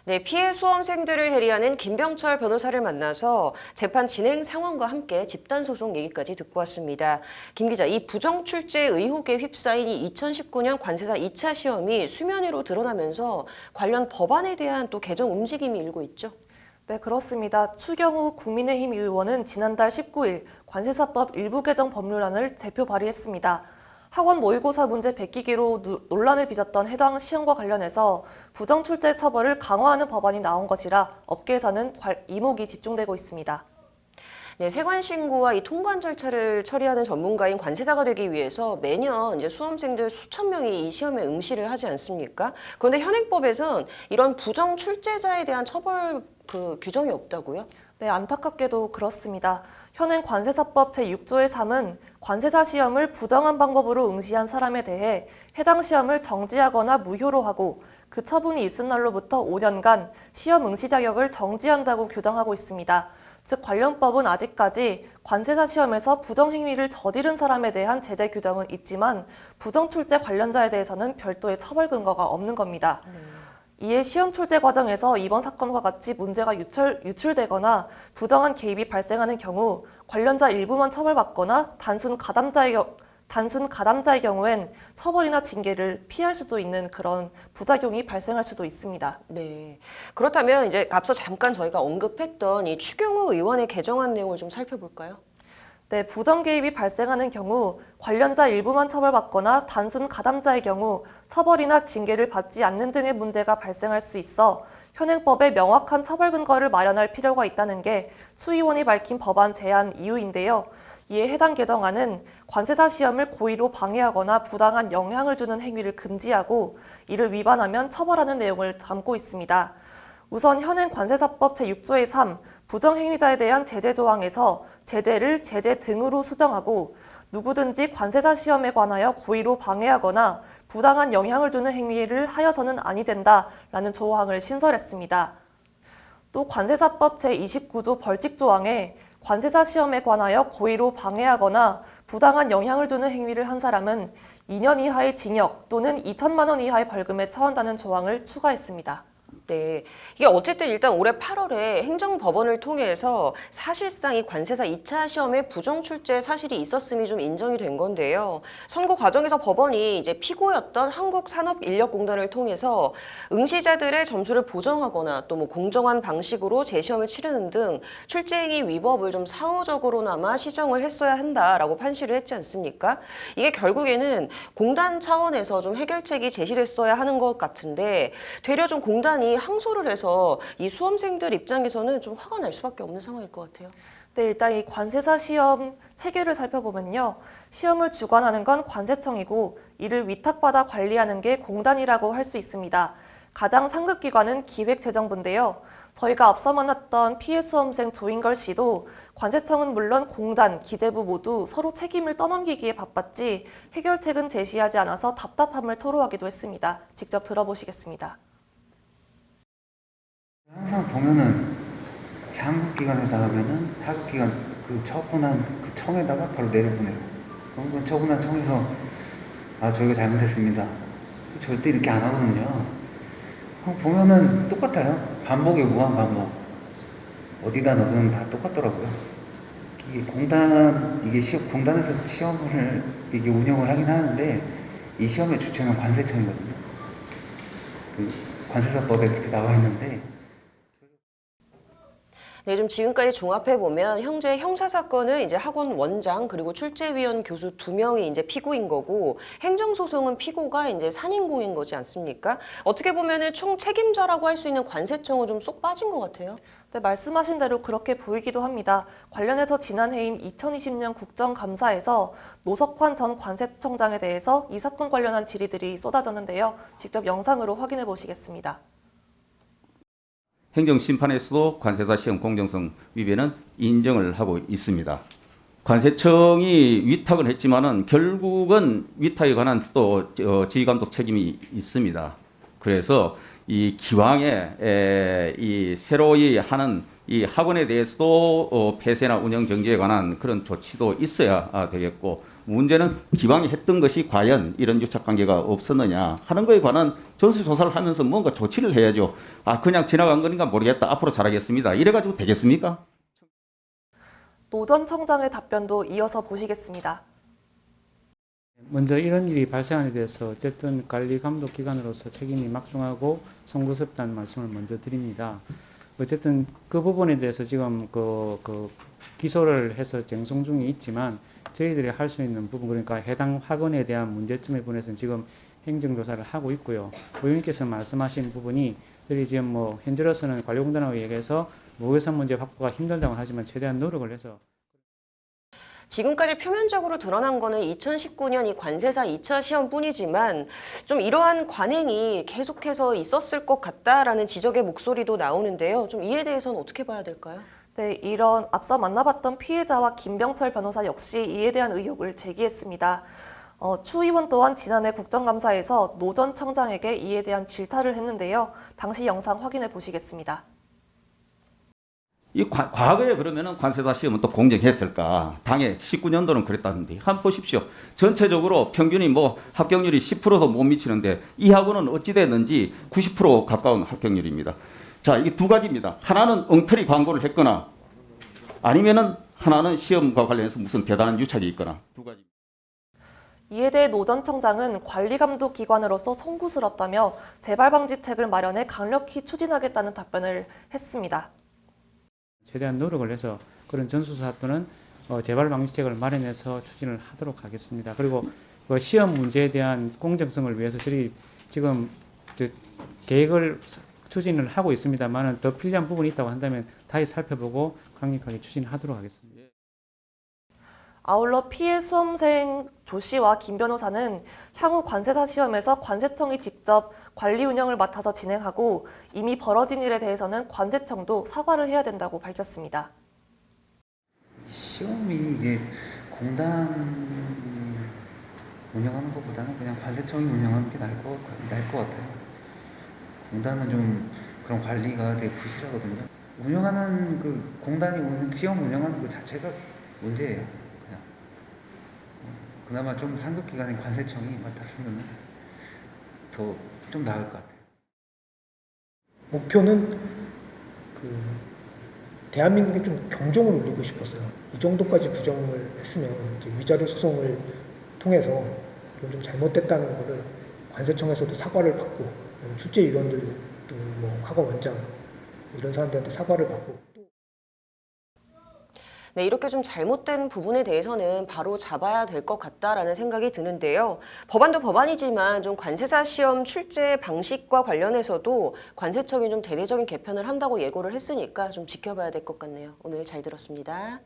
네, 피해 수험생들을 대리하는 김병철 변호사를 만나서 재판 진행 상황과 함께 집단소송 얘기까지 듣고 왔습니다. 김 기자, 이 부정출제 의혹에 휩싸인 이 2019년 관세사 2차 시험이 수면 위로 드러나면서 관련 법안에 대한 또 개정 움직임이 일고 있죠. 네, 그렇습니다. 추경호 국민의힘 의원은 지난달 19일 관세사법 일부 개정 법률안을 대표 발의했습니다. 학원 모의고사 문제 베끼기로 논란을 빚었던 해당 시험과 관련해서 부정출제 처벌을 강화하는 법안이 나온 것이라 업계에서는 이목이 집중되고 있습니다. 네, 세관 신고와 이 통관 절차를 처리하는 전문가인 관세사가 되기 위해서 매년 이제 수험생들 수천 명이 이 시험에 응시를 하지 않습니까? 그런데 현행법에선 이런 부정 출제자에 대한 처벌 규정이 없다고요? 네, 안타깝게도 그렇습니다. 현행 관세사법 제6조의 3은 관세사 시험을 부정한 방법으로 응시한 사람에 대해 해당 시험을 정지하거나 무효로 하고 그 처분이 있은 날로부터 5년간 시험 응시 자격을 정지한다고 규정하고 있습니다. 즉 관련법은 아직까지 관세사 시험에서 부정행위를 저지른 사람에 대한 제재 규정은 있지만 부정출제 관련자에 대해서는 별도의 처벌 근거가 없는 겁니다. 이에 시험 출제 과정에서 이번 사건과 같이 문제가 유출되거나 부정한 개입이 발생하는 경우 관련자 일부만 처벌받거나 단순 가담자의 경우엔 처벌이나 징계를 피할 수도 있는 그런 부작용이 발생할 수도 있습니다. 네. 그렇다면 이제 앞서 잠깐 저희가 언급했던 이 추경호 의원의 개정안 내용을 좀 살펴볼까요? 네, 부정 개입이 발생하는 경우 관련자 일부만 처벌받거나 단순 가담자의 경우 처벌이나 징계를 받지 않는 등의 문제가 발생할 수 있어 현행법에 명확한 처벌 근거를 마련할 필요가 있다는 게 추 의원이 밝힌 법안 제안 이유인데요. 이에 해당 개정안은 관세사 시험을 고의로 방해하거나 부당한 영향을 주는 행위를 금지하고 이를 위반하면 처벌하는 내용을 담고 있습니다. 우선 현행 관세사법 제6조의 3 부정행위자에 대한 제재 조항에서 제재를 제재 등으로 수정하고 누구든지 관세사 시험에 관하여 고의로 방해하거나 부당한 영향을 주는 행위를 하여서는 아니 된다라는 조항을 신설했습니다. 또 관세사법 제29조 벌칙 조항에 관세사 시험에 관하여 고의로 방해하거나 부당한 영향을 주는 행위를 한 사람은 2년 이하의 징역 또는 2천만 원 이하의 벌금에 처한다는 조항을 추가했습니다. 네, 이게 어쨌든 일단 올해 8월에 행정법원을 통해서 사실상 이 관세사 2차 시험에 부정 출제 사실이 있었음이 좀 인정이 된 건데요. 선고 과정에서 법원이 이제 피고였던 한국산업인력공단을 통해서 응시자들의 점수를 보정하거나 또 뭐 공정한 방식으로 재시험을 치르는 등 출제행위 위법을 좀 사후적으로나마 시정을 했어야 한다라고 판시를 했지 않습니까? 이게 결국에는 공단 차원에서 좀 해결책이 제시됐어야 하는 것 같은데 되려 좀 공단이 항소를 해서 이 수험생들 입장에서는 좀 화가 날 수밖에 없는 상황일 것 같아요. 네, 일단 이 관세사 시험 체계를 살펴보면요. 시험을 주관하는 건 관세청이고 이를 위탁받아 관리하는 게 공단이라고 할 수 있습니다. 가장 상급 기관은 기획재정부인데요. 저희가 앞서 만났던 피해 수험생 조인걸 씨도 관세청은 물론 공단, 기재부 모두 서로 책임을 떠넘기기에 바빴지 해결책은 제시하지 않아서 답답함을 토로하기도 했습니다. 직접 들어보시겠습니다. 항상 보면은 상급기관에다 하면은 하급기관 그 처분한 그 청에다가 바로 내려보내고 그런 건 처분한 청에서 저희가 잘못했습니다. 절대 이렇게 안 하거든요. 보면은 똑같아요. 반복에 무한 반복. 어디다 넣어도 다 똑같더라고요. 이게 공단에서 시험을 이게 운영을 하긴 하는데 이 시험의 주체는 관세청이거든요. 그 관세사법에 그렇게 나와 있는데. 네, 좀 지금까지 종합해보면 현재 형사사건은 이제 학원 원장 그리고 출제위원 교수 2명이 이제 피고인 거고 행정소송은 피고가 이제 산인공인 거지 않습니까? 어떻게 보면은 총 책임자라고 할 수 있는 관세청은 좀 쏙 빠진 것 같아요. 네, 말씀하신 대로 그렇게 보이기도 합니다. 관련해서 지난해인 2020년 국정감사에서 노석환 전 관세청장에 대해서 이 사건 관련한 질의들이 쏟아졌는데요. 직접 영상으로 확인해 보시겠습니다. 행정심판에서도 관세사 시험 공정성 위배는 인정을 하고 있습니다. 관세청이 위탁을 했지만은 결국은 위탁에 관한 또 지휘감독 책임이 있습니다. 그래서 이 기왕에 이 새로이 하는 이 학원에 대해서도 폐쇄나 운영 정지에 관한 그런 조치도 있어야 되겠고 문제는 기왕에 했던 것이 과연 이런 유착관계가 없었느냐 하는 거에 관한 전수조사를 하면서 뭔가 조치를 해야죠. 아, 그냥 지나간 거니까 모르겠다. 앞으로 잘하겠습니다. 이래가지고 되겠습니까? 노 전 청장의 답변도 이어서 보시겠습니다. 먼저 이런 일이 발생하게 돼서 어쨌든 관리 감독 기관으로서 책임이 막중하고 송구스럽다는 말씀을 먼저 드립니다. 어쨌든 그 부분에 대해서 지금 그 기소를 해서 쟁송 중에 있지만 저희들이 할 수 있는 부분, 그러니까 해당 학원에 대한 문제점에 부분에서는 지금 행정조사를 하고 있고요. 의원님께서 말씀하신 부분이 저희 지금 뭐 현재로서는 관리공단하고 얘기해서 모의고사 문제 확보가 힘들다고 하지만 최대한 노력을 해서 지금까지 표면적으로 드러난 거는 2019년 이 관세사 2차 시험뿐이지만 좀 이러한 관행이 계속해서 있었을 것 같다라는 지적의 목소리도 나오는데요. 좀 이에 대해서는 어떻게 봐야 될까요? 네, 이런 앞서 만나봤던 피해자와 김병철 변호사 역시 이에 대한 의혹을 제기했습니다. 추 의원 또한 지난해 국정감사에서 노 전 청장에게 이에 대한 질타를 했는데요. 당시 영상 확인해 보시겠습니다. 이 과거에 그러면은 관세사 시험은 또 공정했을까? 당해 19년도는 그랬다는데 한번 보십시오. 전체적으로 평균이 뭐 합격률이 10%도 못 미치는데 이 학원은 어찌 됐는지 90% 가까운 합격률입니다. 자, 이게 두 가지입니다. 하나는 엉터리 광고를 했거나 아니면은 하나는 시험과 관련해서 무슨 대단한 유착이 있거나 두 가지. 이에 대해 노 전 청장은 관리감독 기관으로서 송구스럽다며 재발 방지책을 마련해 강력히 추진하겠다는 답변을 했습니다. 최대한 노력을 해서 그런 전수조사 또는 재발 방지책을 마련해서 추진을 하도록 하겠습니다. 그리고 그 시험 문제에 대한 공정성을 위해서 저희 지금 계획을 추진을 하고 있습니다만 더 필요한 부분이 있다고 한다면 다시 살펴보고 강력하게 추진하도록 하겠습니다. 아울러 피해 수험생 조 씨와 김 변호사는 향후 관세사 시험에서 관세청이 직접 관리 운영을 맡아서 진행하고 이미 벌어진 일에 대해서는 관세청도 사과를 해야 된다고 밝혔습니다. 시험이 이게 공단이 운영하는 것보다는 그냥 관세청이 운영하는 게 나을 것 같아요. 공단은 좀 그런 관리가 되게 부실하거든요. 운영하는 그 공단이 시험 운영하는 그 자체가 문제예요. 그냥 그나마 좀 상급기관인 관세청이 맡았으면 더 좀 나을 것 같아요. 목표는 대한민국에 좀 경종을 울리고 싶었어요. 이 정도까지 부정을 했으면 이제 위자료 소송을 통해서 이건 좀 잘못됐다는 거를 관세청에서도 사과를 받고, 출제위원들도 뭐 학원 원장 이런 사람들한테 사과를 받고. 네, 이렇게 좀 잘못된 부분에 대해서는 바로 잡아야 될 것 같다라는 생각이 드는데요. 법안도 법안이지만 좀 관세사 시험 출제 방식과 관련해서도 관세청이 좀 대대적인 개편을 한다고 예고를 했으니까 좀 지켜봐야 될 것 같네요. 오늘 잘 들었습니다.